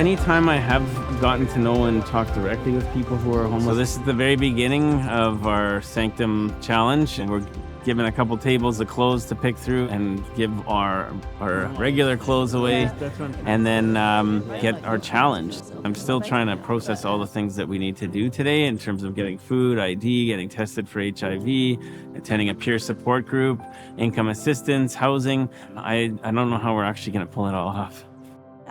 anytime I have gotten to know and talk directly with people who are homeless. So this is the very beginning of our Sanctum Challenge, and we're given a couple tables of clothes to pick through and give our regular clothes away, and then get our challenge. I'm still trying to process all the things that we need to do today in terms of getting food, ID, getting tested for HIV, attending a peer support group, income assistance, housing. I don't know how we're actually going to pull it all off.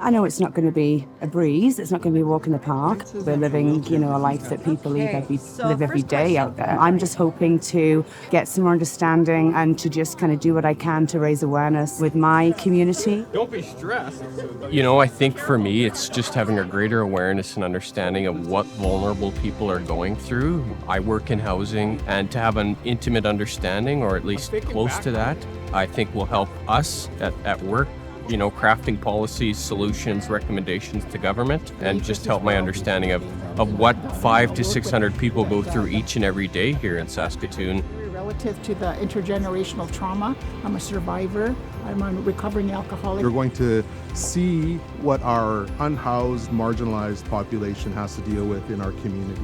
I know it's not going to be a breeze. It's not going to be a walk in the park. We're living, a life that people live every day out there. I'm just hoping to get some more understanding and to just kind of do what I can to raise awareness with my community. Don't be stressed. I think for me, it's just having a greater awareness and understanding of what vulnerable people are going through. I work in housing, and to have an intimate understanding, or at least close to that, I think will help us at work. Crafting policies, solutions, recommendations to government, and just help my understanding of what 500 to 600 people go through each and every day here in Saskatoon. Relative to the intergenerational trauma, I'm a survivor. I'm a recovering alcoholic. You're going to see what our unhoused, marginalized population has to deal with in our community.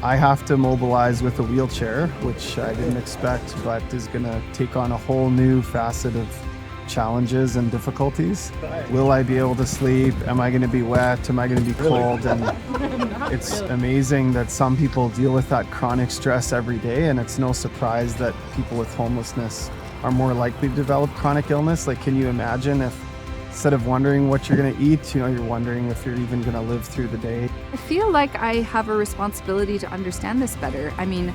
I have to mobilize with a wheelchair, which I didn't expect, but is going to take on a whole new facet of challenges and difficulties. Will I be able to sleep? Am I going to be wet? Am I going to be cold? And it's amazing that some people deal with that chronic stress every day, and it's no surprise that people with homelessness are more likely to develop chronic illness. Like, can you imagine if instead of wondering what you're going to eat, you're wondering if you're even going to live through the day? I feel like I have a responsibility to understand this better. I mean,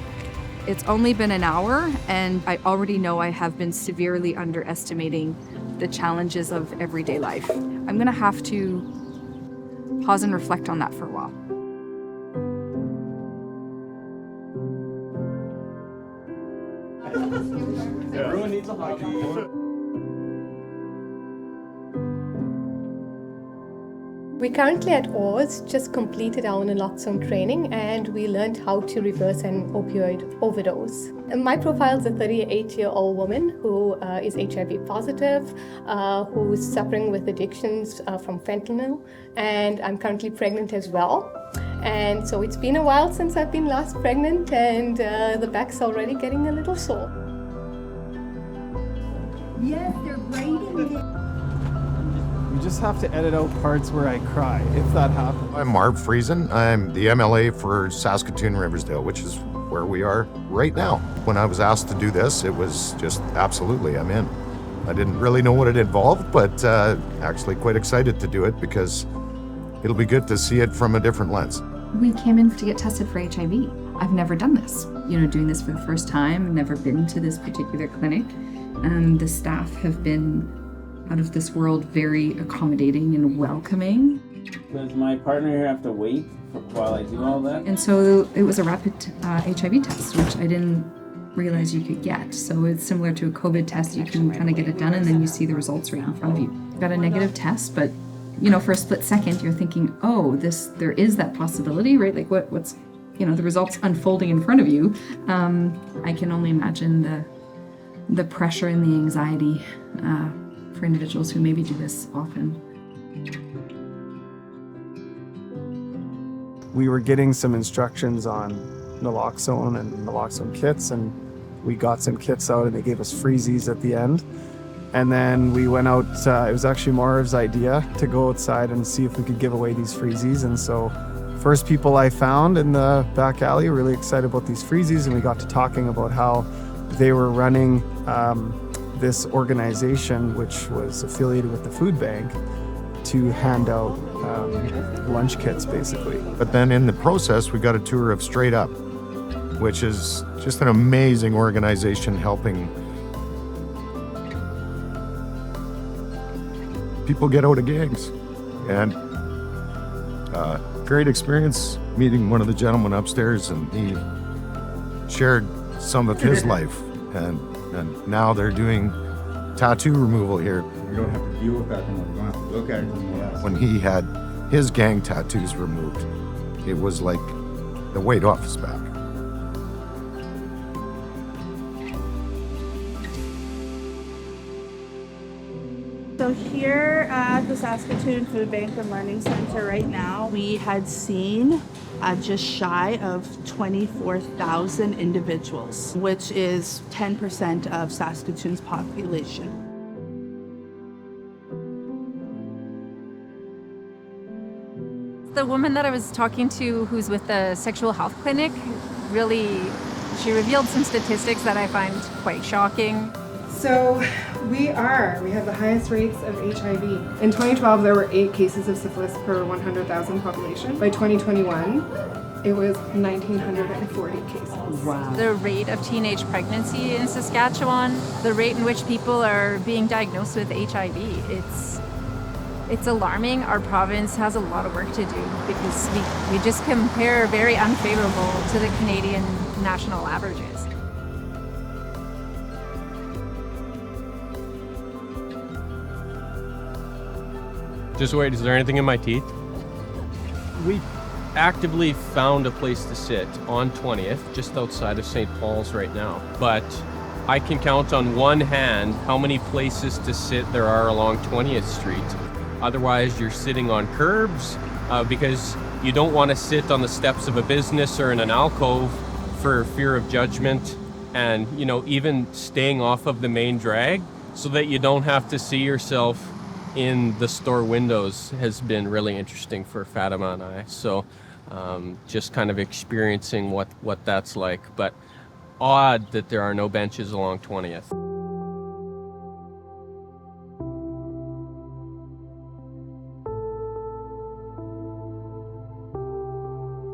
it's only been an hour, and I already know I have been severely underestimating the challenges of everyday life. I'm going to have to pause and reflect on that for a while. Everyone needs a hockey. We're currently at Oars, just completed our naloxone training, and we learned how to reverse an opioid overdose. And my profile is a 38-year-old woman who is HIV positive, who is suffering with addictions from fentanyl, and I'm currently pregnant as well. And so it's been a while since I've been last pregnant, and the back's already getting a little sore. Yes, they're grading it. You just have to edit out parts where I cry, if that happens. I'm Marv Friesen. I'm the MLA for Saskatoon-Riversdale, which is where we are right now. When I was asked to do this, it was just absolutely, I'm in. I didn't really know what it involved, but actually quite excited to do it because it'll be good to see it from a different lens. We came in to get tested for HIV. I've never done this. Doing this for the first time, never been to this particular clinic. The staff have been out of this world, very accommodating and welcoming. Does my partner here have to wait while I do all that? And so it was a rapid HIV test, which I didn't realize you could get. So it's similar to a COVID test. You can kind of get it done and then you see the results right in front of you. Got a negative test, but for a split second, you're thinking, oh, there is that possibility, right? Like what's the results unfolding in front of you. I can only imagine the pressure and the anxiety for individuals who maybe do this often. We were getting some instructions on naloxone and naloxone kits, and we got some kits out and they gave us freezies at the end. And then we went out, it was actually Marv's idea to go outside and see if we could give away these freezies. And so first people I found in the back alley were really excited about these freezies, and we got to talking about how they were running this organization, which was affiliated with the food bank, to hand out lunch kits, basically. But then in the process, we got a tour of Straight Up, which is just an amazing organization helping people get out of gangs. And great experience meeting one of the gentlemen upstairs, and he shared some of his life. And now they're doing tattoo removal here. You don't have to deal with that anymore. You don't have to look at it anymore. When he had his gang tattoos removed, it was like the weight off his back. So here at the Saskatoon Food Bank and Learning Center right now, we had seen just shy of 24,000 individuals, which is 10% of Saskatoon's population. The woman that I was talking to who's with the sexual health clinic, she revealed some statistics that I find quite shocking. So we have the highest rates of HIV. In 2012, there were 8 cases of syphilis per 100,000 population. By 2021, it was 1,940 cases. Wow. The rate of teenage pregnancy in Saskatchewan, the rate in which people are being diagnosed with HIV, it's alarming. Our province has a lot of work to do because we just compare very unfavorable to the Canadian national averages. Just wait, is there anything in my teeth? We actively found a place to sit on 20th, just outside of St. Paul's right now. But I can count on one hand how many places to sit there are along 20th Street. Otherwise, you're sitting on curbs because you don't want to sit on the steps of a business or in an alcove for fear of judgment, and even staying off of the main drag so that you don't have to see yourself in the store windows has been really interesting for Fatima and I. So just kind of experiencing what that's like, but odd that there are no benches along 20th.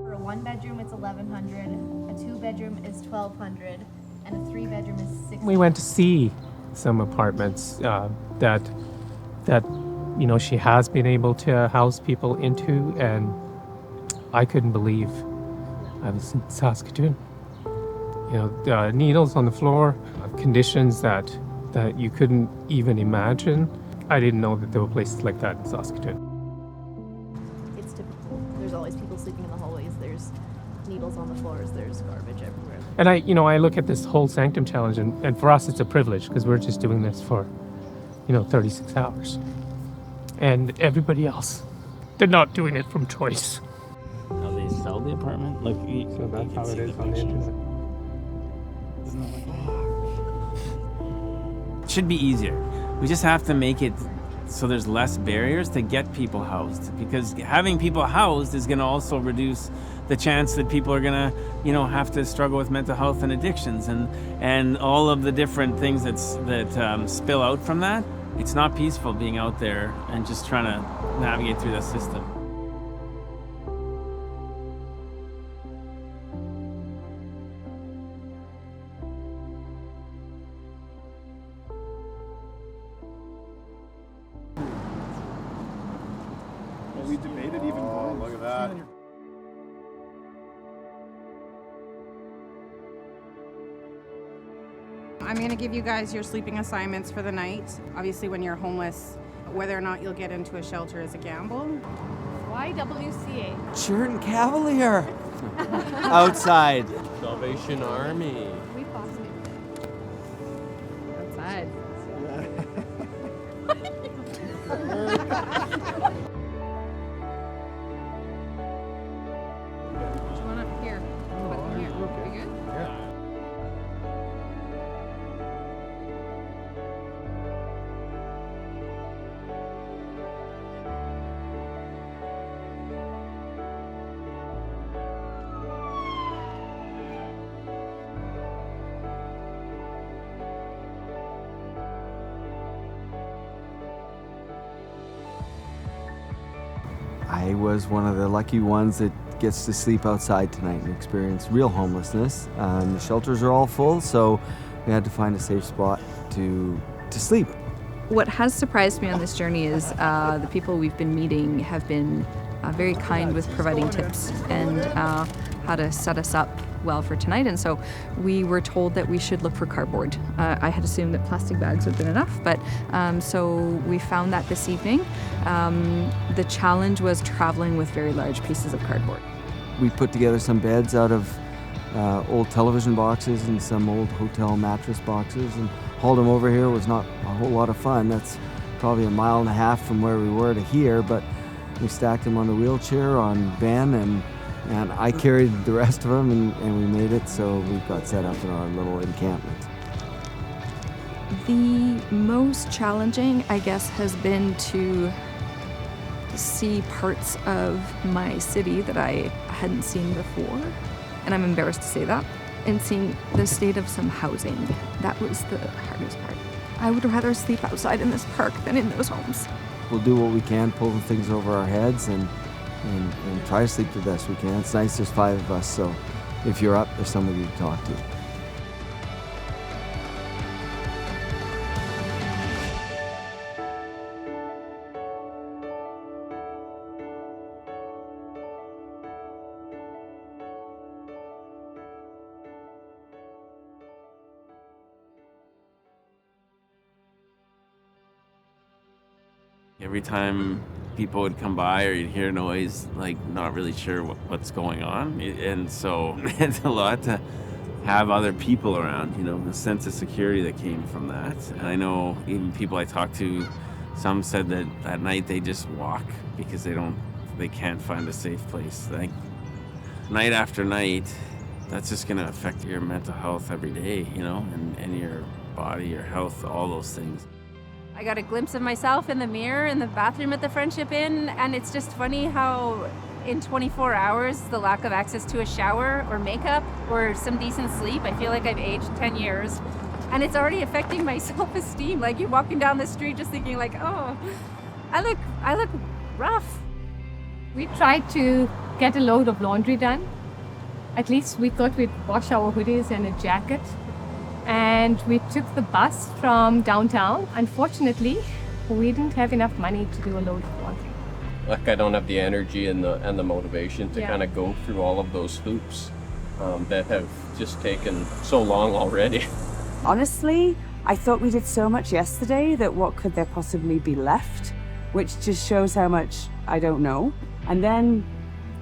For a 1-bedroom, it's $1,100. A 2-bedroom is $1,200, and a 3-bedroom is $600. We went to see some apartments that she has been able to house people into, and I couldn't believe I was in Saskatoon. Needles on the floor, conditions that you couldn't even imagine. I didn't know that there were places like that in Saskatoon. It's typical. There's always people sleeping in the hallways. There's needles on the floors. There's garbage everywhere. And I look at this whole Sanctum Challenge, and for us it's a privilege because we're just doing this for 36 hours. And everybody else, they're not doing it from choice. How they sell the apartment? Look, so that's how it is on the internet. It should be easier. We just have to make it so there's less barriers to get people housed, because having people housed is going to also reduce the chance that people are going to, have to struggle with mental health and addictions and all of the different things that spill out from that. It's not peaceful being out there and just trying to navigate through the system. Well, we debated even going. Look at that. I'm going to give you guys your sleeping assignments for the night. Obviously, when you're homeless, whether or not you'll get into a shelter is a gamble. YWCA. Churn Cavalier. Outside. Salvation Army. We fostered. Outside. Which one up here? Put them here. Okay. You good? Yeah. I was one of the lucky ones that gets to sleep outside tonight and experience real homelessness. The shelters are all full, so we had to find a safe spot to sleep. What has surprised me on this journey is the people we've been meeting have been very kind with providing tips and how to set us up well for tonight. And so we were told that we should look for cardboard. I had assumed that plastic bags would have been enough, but so we found that this evening. The challenge was traveling with very large pieces of cardboard. We put together some beds out of old television boxes and some old hotel mattress boxes and hauled them over here. It was not a whole lot of fun. That's probably a mile and a half from where we were to here, but we stacked him on the wheelchair on Ben, and I carried the rest of them, and we made it, so we got set up in our little encampment. The most challenging, I guess, has been to see parts of my city that I hadn't seen before, and I'm embarrassed to say that, and seeing the state of some housing. That was the hardest part. I would rather sleep outside in this park than in those homes. We'll do what we can, pull the things over our heads, and try to sleep the best we can. It's nice there's 5 of us, so if you're up, there's somebody to talk to. Every time people would come by or you'd hear noise, like not really sure what's going on. And so it's a lot to have other people around, you know, the sense of security that came from that. And I know even people I talked to, some said that at night they just walk because they can't find a safe place. Like night after night, that's just gonna affect your mental health every day, you know, and your body, your health, all those things. I got a glimpse of myself in the mirror in the bathroom at the Friendship Inn, and it's just funny how in 24 hours, the lack of access to a shower or makeup or some decent sleep, I feel like I've aged 10 years. And it's already affecting my self-esteem. Like you're walking down the street just thinking like, oh, I look rough. We tried to get a load of laundry done. At least we thought we'd wash our hoodies and a jacket. And we took the bus from downtown. Unfortunately, we didn't have enough money to do a load of laundry. Like I don't have the energy and the motivation to kind of go through all of those hoops that have just taken so long already. Honestly, I thought we did so much yesterday that what could there possibly be left? Which just shows how much I don't know. And then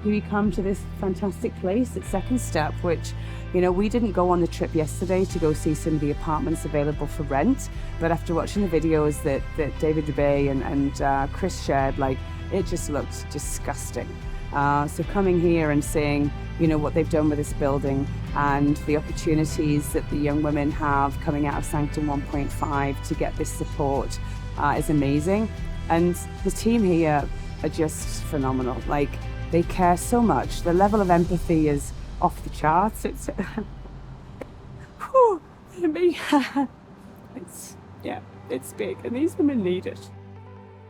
we come to this fantastic place at Second Step, which, you know, we didn't go on the trip yesterday to go see some of the apartments available for rent, but after watching the videos that David Dubay and Chris shared, like, it just looked disgusting. So coming here and seeing, you know, what they've done with this building and the opportunities that the young women have coming out of Sanctum 1.5 to get this support is amazing. And the team here are just phenomenal. Like, they care so much. The level of empathy is off the charts. It's, it's big, and these women need it.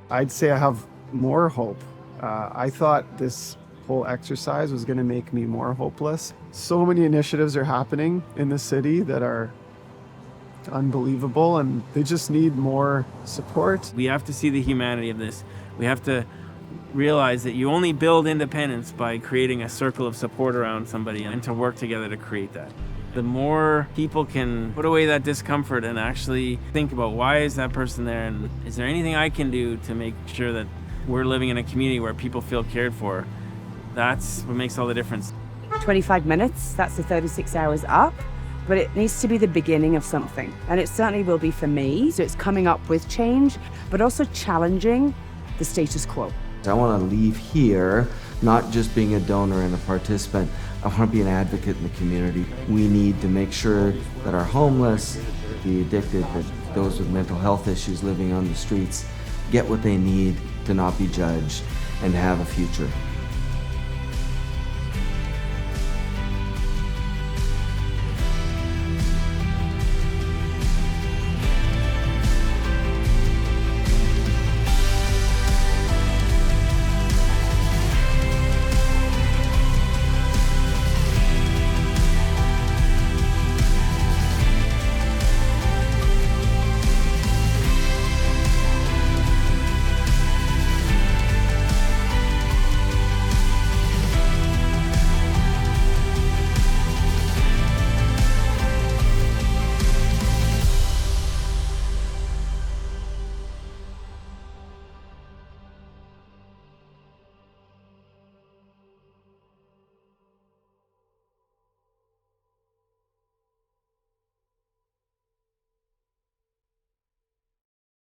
I'd say I have more hope. I thought this whole exercise was going to make me more hopeless. So many initiatives are happening in the city that are unbelievable, and they just need more support. We have to see the humanity of this. We have to realize that you only build independence by creating a circle of support around somebody and to work together to create that. The more people can put away that discomfort and actually think about why is that person there, and is there anything I can do to make sure that we're living in a community where people feel cared for, that's what makes all the difference. 25 minutes, that's the 36 hours up, but it needs to be the beginning of something. And it certainly will be for me. So it's coming up with change, but also challenging the status quo. I want to leave here not just being a donor and a participant. I want to be an advocate in the community. We need to make sure that our homeless, the addicted, that those with mental health issues living on the streets get what they need to not be judged and to have a future.